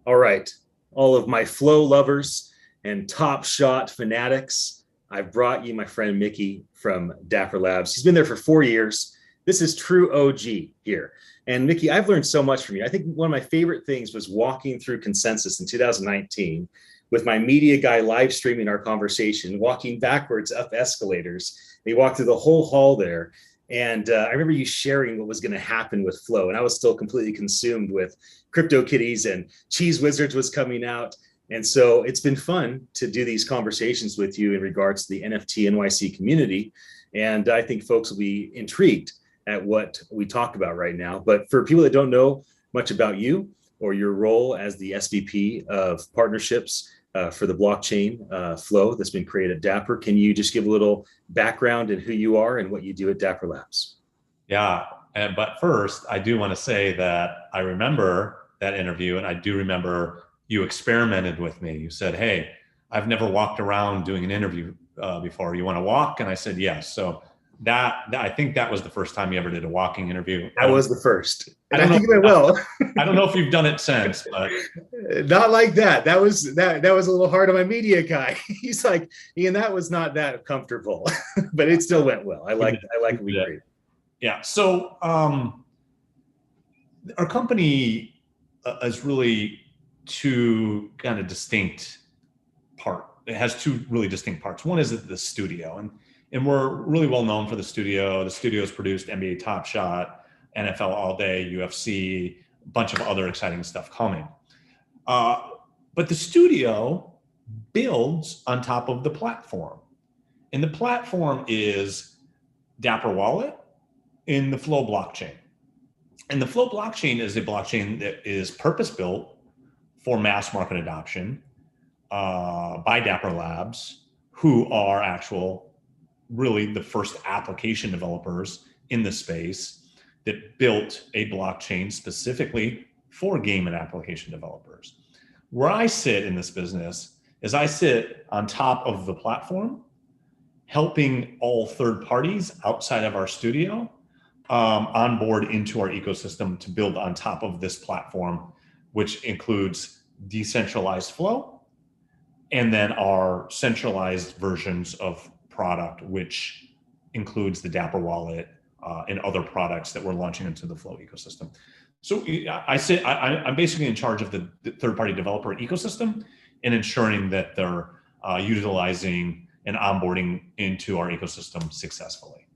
All right, all of my flow lovers and top shot fanatics, I've brought you my friend Mickey from Dapper Labs. He's been there for 4 years. This is true OG here. And Mickey, I've learned so much from you. I think one of my favorite things was walking through Consensus in 2019 with my media guy live streaming our conversation, walking backwards up escalators. We walked through the whole hall there. And I remember you sharing what was going to happen with Flow. And I was still completely consumed with Crypto Kitties and Cheese Wizards was coming out. And so it's been fun to do these conversations with you in regards to the NFT.NYC community. And I think folks will be intrigued at what we talk about right now. But for people that don't know much about you or your role as the SVP of partnerships for the blockchain flow that's been created at Dapper, can you just give a little background in who you are and what you do at Dapper Labs? Yeah, but first, I do want to say that I remember that interview, and I do remember you experimented with me. You said, "Hey, I've never walked around doing an interview before. You want to walk?" And I said, "Yes." So that I think that was the first time you ever did a walking interview. That was the first, and I I don't think know. it went well. I don't know if you've done it since, but Not like that. That was a little hard on my media guy. He's like, Ian, that was not that comfortable, but it still went well. I like what we created. Yeah. So our company is really two kind of distinct part. It has two really distinct parts. One is the studio, and we're really well known for the studio. The studio's produced NBA Top Shot, NFL All Day, UFC, a bunch of other exciting stuff coming. But the studio builds on top of the platform. And the platform is Dapper Wallet in the Flow blockchain. And the Flow blockchain is a blockchain that is purpose-built for mass market adoption by Dapper Labs, who are really the first application developers in the space that built a blockchain specifically for game and application developers. Where I sit in this business is I sit on top of the platform, helping all third parties outside of our studio onboard into our ecosystem to build on top of this platform, which includes decentralized flow and then our centralized versions of product, which includes the Dapper wallet and other products that we're launching into the Flow ecosystem. So I'm basically in charge of the third-party developer ecosystem and ensuring that they're utilizing and onboarding into our ecosystem successfully.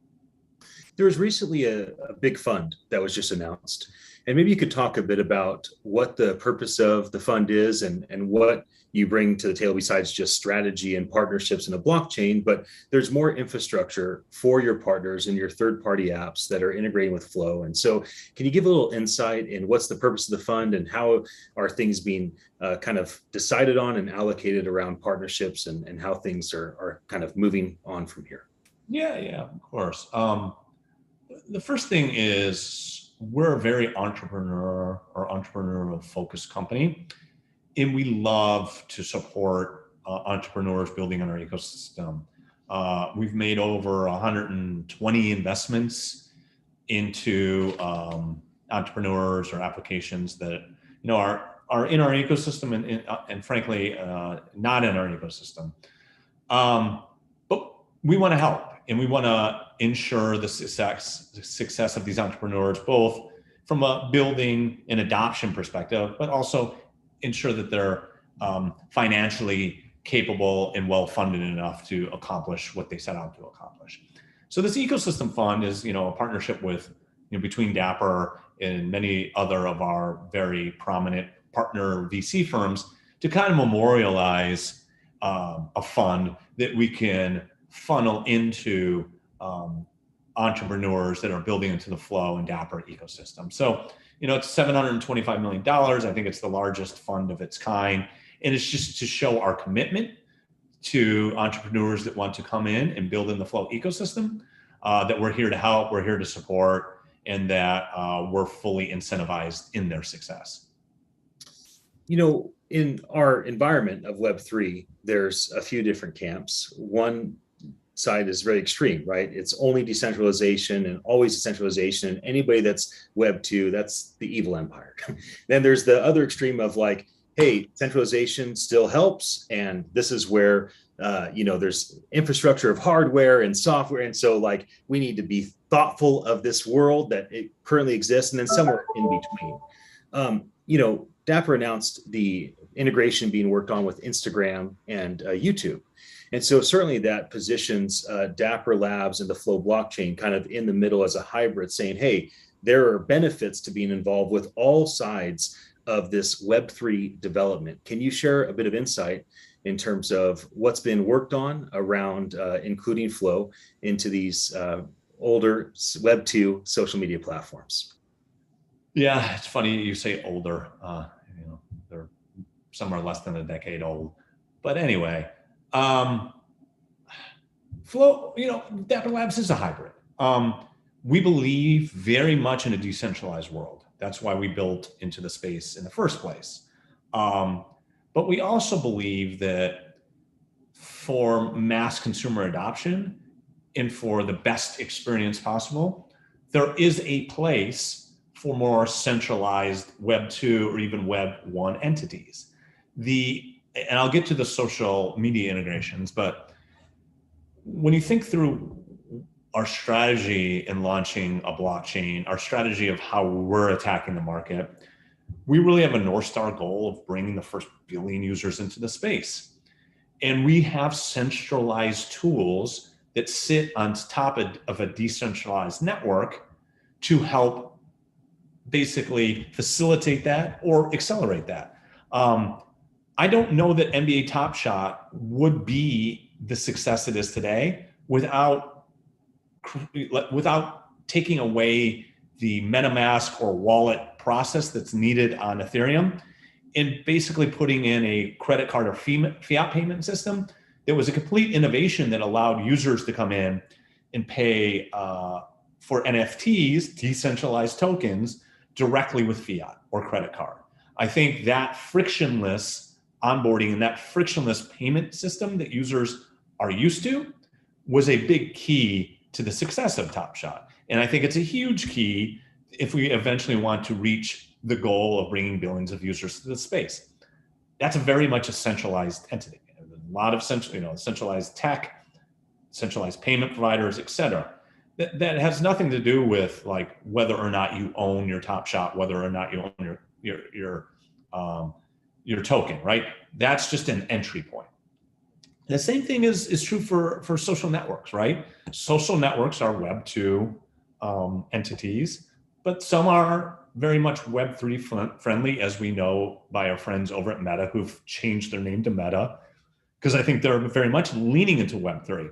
There was recently a big fund that was just announced. And maybe you could talk a bit about what the purpose of the fund is and what you bring to the table besides just strategy and partnerships in a blockchain, but there's more infrastructure for your partners and your third-party apps that are integrating with Flow. And so can you give a little insight in what's the purpose of the fund and how are things being kind of decided on and allocated around partnerships and how things are kind of moving on from here? Yeah, of course. The first thing is we're a very entrepreneurial focused company, and we love to support entrepreneurs building on our ecosystem. We've made over 120 investments into entrepreneurs or applications that are in our ecosystem and frankly not in our ecosystem. But we want to help. And we want to ensure the success of these entrepreneurs, both from a building and adoption perspective, but also ensure that they're financially capable and well-funded enough to accomplish what they set out to accomplish. So this ecosystem fund is, a partnership with, between Dapper and many other of our very prominent partner VC firms to kind of memorialize a fund that we can funnel into entrepreneurs that are building into the Flow and Dapper ecosystem. So, it's $725 million. I think it's the largest fund of its kind. And it's just to show our commitment to entrepreneurs that want to come in and build in the Flow ecosystem, that we're here to help, we're here to support, and that we're fully incentivized in their success. In our environment of Web3, there's a few different camps. One side is very extreme, right? It's only decentralization and always decentralization. And anybody that's Web 2, that's the evil empire. Then there's the other extreme of like, hey, centralization still helps, and this is where there's infrastructure of hardware and software, and so like we need to be thoughtful of this world that it currently exists, and then somewhere in between. Dapper announced the integration being worked on with Instagram and YouTube. And so certainly that positions Dapper Labs and the Flow blockchain kind of in the middle as a hybrid, saying, hey, there are benefits to being involved with all sides of this Web3 development. Can you share a bit of insight in terms of what's been worked on around including Flow into these older Web2 social media platforms? Yeah, it's funny you say older. They're somewhere less than a decade old. But anyway, Flow, Dapper Labs is a hybrid. We believe very much in a decentralized world. That's why we built into the space in the first place. But we also believe that for mass consumer adoption and for the best experience possible, there is a place for more centralized Web 2 or even Web 1 entities. And I'll get to the social media integrations, but when you think through our strategy in launching a blockchain, our strategy of how we're attacking the market, we really have a North Star goal of bringing the first billion users into the space. And we have centralized tools that sit on top of a decentralized network to help basically facilitate that or accelerate that. I don't know that NBA Top Shot would be the success it is today without taking away the MetaMask or wallet process that's needed on Ethereum and basically putting in a credit card or fiat payment system that was a complete innovation that allowed users to come in and pay for NFTs, decentralized tokens, directly with fiat or credit card. I think that frictionless onboarding and that frictionless payment system that users are used to was a big key to the success of Top Shot. And I think it's a huge key if we eventually want to reach the goal of bringing billions of users to the space. That's very much a centralized entity. A lot of centralized tech, centralized payment providers, et cetera. That has nothing to do with like whether or not you own your Top Shot, whether or not you own your token, right? That's just an entry point. The same thing is true for social networks, right? Social networks are Web 2 entities, but some are very much Web 3 friendly, as we know by our friends over at Meta who've changed their name to Meta, because I think they're very much leaning into Web 3.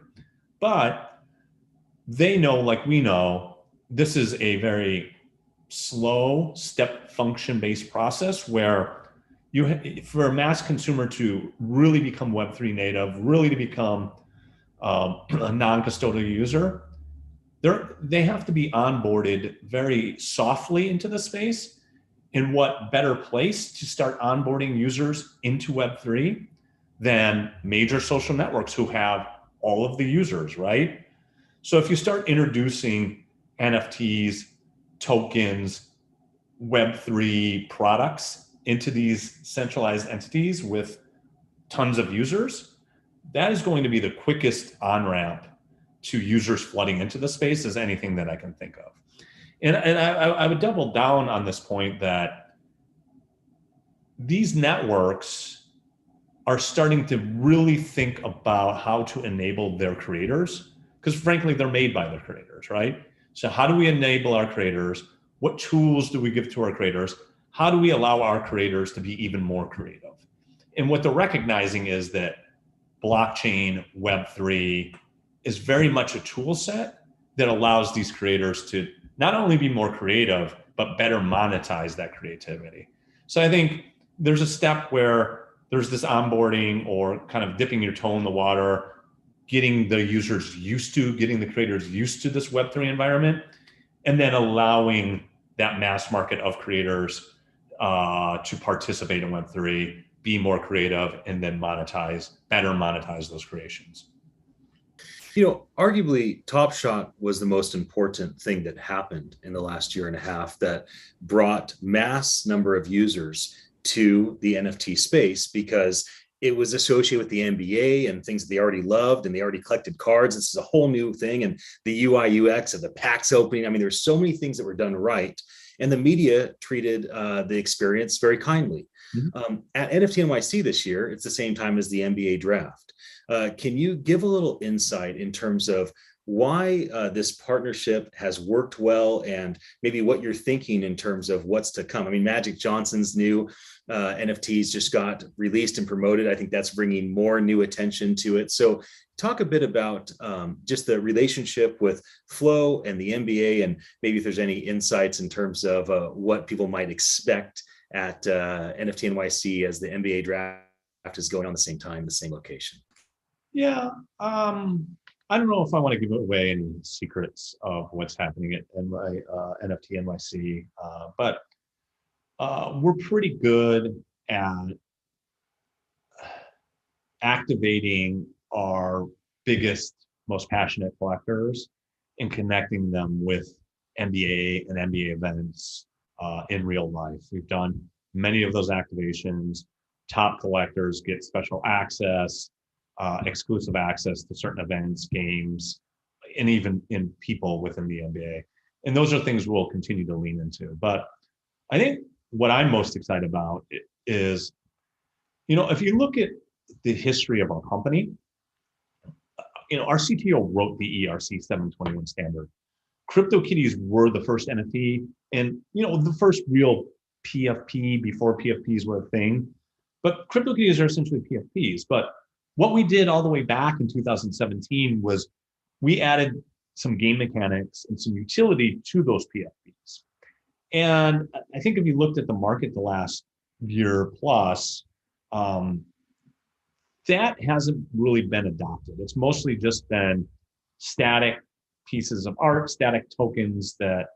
But they know, like we know, this is a very slow step function based process where for a mass consumer to really become Web3 native, really to become a non-custodial user, they have to be onboarded very softly into the space. And what better place to start onboarding users into Web3 than major social networks who have all of the users, right? So if you start introducing NFTs, tokens, Web3 products into these centralized entities with tons of users, that is going to be the quickest on-ramp to users flooding into the space as anything that I can think of. And I would double down on this point that these networks are starting to really think about how to enable their creators, because frankly, they're made by their creators, right? So how do we enable our creators? What tools do we give to our creators? How do we allow our creators to be even more creative? And what they're recognizing is that blockchain, Web3 is very much a tool set that allows these creators to not only be more creative, but better monetize that creativity. So I think there's a step where there's this onboarding or kind of dipping your toe in the water, getting the users used to, getting the creators used to this Web3 environment, and then allowing that mass market of creators to participate in Web3, be more creative, and then better monetize those creations. Arguably, Top Shot was the most important thing that happened in the last year and a half that brought mass number of users to the NFT space because it was associated with the NBA and things that they already loved and they already collected cards. This is a whole new thing. And the UI UX of the packs opening. I mean, there's so many things that were done right. And the media treated the experience very kindly. At NFT.NYC this year, it's the same time as the NBA draft. Can you give a little insight in terms of why this partnership has worked well and maybe what you're thinking in terms of what's to come? I mean, Magic Johnson's new NFTs just got released and promoted. I think that's bringing more new attention to it. So talk a bit about just the relationship with Flow and the NBA, and maybe if there's any insights in terms of what people might expect at NFT.NYC as the NBA draft is going on the same time, the same location. Yeah. I don't know if I want to give away any secrets of what's happening at NFT.NYC, but we're pretty good at activating our biggest, most passionate collectors and connecting them with NBA and NBA events in real life. We've done many of those activations. Top collectors get special access, exclusive access to certain events, games, and even in people within the NBA. And those are things we'll continue to lean into. But I think what I'm most excited about is, if you look at the history of our company, our CTO wrote the ERC 721 standard. CryptoKitties were the first NFT and, the first real PFP before PFPs were a thing. But CryptoKitties are essentially PFPs. But what we did all the way back in 2017 was we added some game mechanics and some utility to those PFPs. And I think if you looked at the market the last year plus, that hasn't really been adopted. It's mostly just been static pieces of art, static tokens that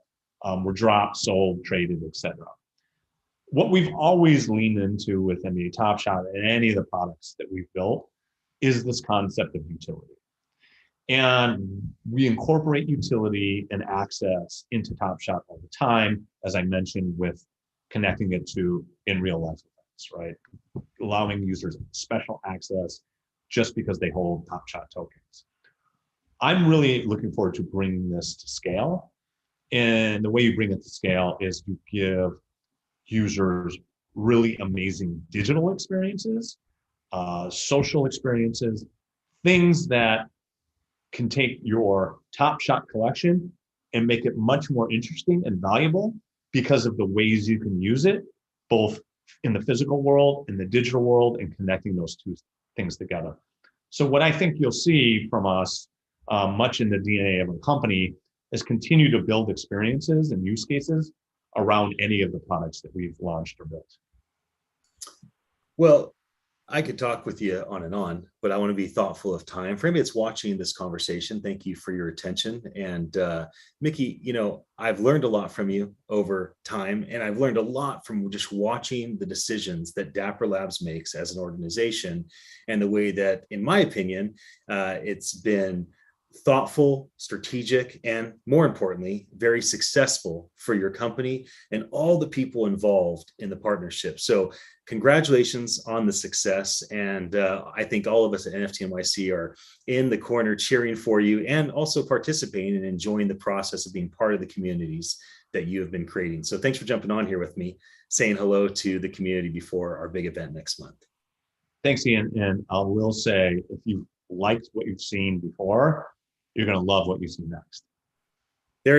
were dropped, sold, traded, etc. What we've always leaned into with NBA Top Shot and any of the products that we've built is this concept of utility. And we incorporate utility and access into Top Shot all the time, as I mentioned, with connecting it to in real life events, right? Allowing users special access just because they hold Top Shot tokens. I'm really looking forward to bringing this to scale. And the way you bring it to scale is you give users really amazing digital experiences, social experiences, things that can take your Top Shot collection and make it much more interesting and valuable because of the ways you can use it, both in the physical world, in the digital world, and connecting those two things together. So what I think you'll see from us, much in the DNA of a company, is continue to build experiences and use cases around any of the products that we've launched or built. Well, I could talk with you on and on, but I want to be thoughtful of time. For anybody that's watching this conversation, thank you for your attention. And Mickey, I've learned a lot from you over time, and I've learned a lot from just watching the decisions that Dapper Labs makes as an organization, and the way that, in my opinion, it's been thoughtful, strategic, and more importantly, very successful for your company and all the people involved in the partnership. So congratulations on the success. And I think all of us at NFT.NYC are in the corner cheering for you and also participating and enjoying the process of being part of the communities that you have been creating. So thanks for jumping on here with me, saying hello to the community before our big event next month. Thanks, Ian. And I will say, if you liked what you've seen before, you're going to love what you see next.